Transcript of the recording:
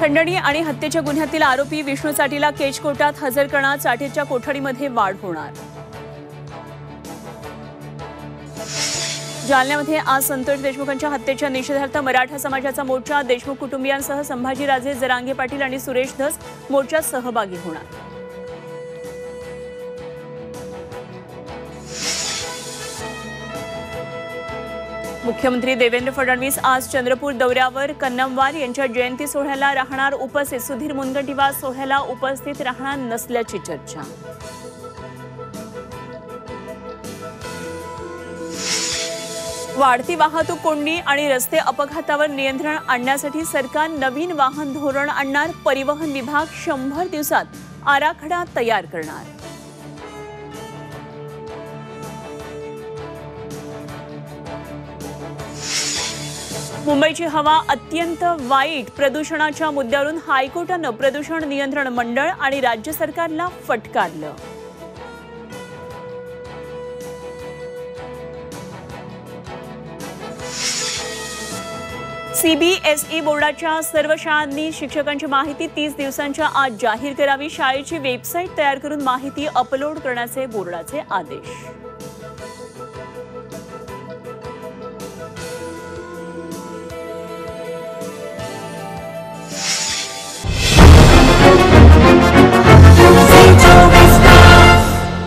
खंडणी आणि हत्येच्या गुन्ह्यातील आरोपी विष्णू चाटीला केज कोर्टात हजर करणार, चाटीच्या कोठडीमध्ये वाढ होणार। जालन्यामध्ये आज संतोष देशमुखांच्या हत्येच्या निषेधार्थ मराठा समाजाचा मोर्चा, देशमुख कुटुंबियांसह संभाजीराजे, जरांगे पाटील आणि सुरेश धस मोर्चात सहभागी होणार। मुख्यमंत्री देवेंद्र फडणवीस आज चंद्रपूर दौऱ्यावर, कन्नमवार यांच्या जयंती सोहळ्याला राहणार उपस्थित, सुधीर मुनगंटीवार सोहळ्याला उपस्थित राहणार नसल्याची चर्चा। वाढती वाहतूक कोंडी आणि रस्ते अपघातावर नियंत्रण आणण्यासाठी सरकार नवीन वाहन धोरण आणणार, परिवहन विभाग 100 दिवसात आराखडा तयार करणार। मुंबईची हवा अत्यंत वाईट, प्रदूषणाच्या मुद्द्यावरून हायकोर्टानं प्रदूषण नियंत्रण मंडळ आणि राज्य सरकारला फटकारलं। सीबीएसई बोर्डाच्या सर्व शाळांनी शिक्षकांची माहिती 30 दिवसांच्या आत जाहीर करावी, शाळेची वेबसाईट तयार करून माहिती अपलोड करण्याचे बोर्डाचे आदेश।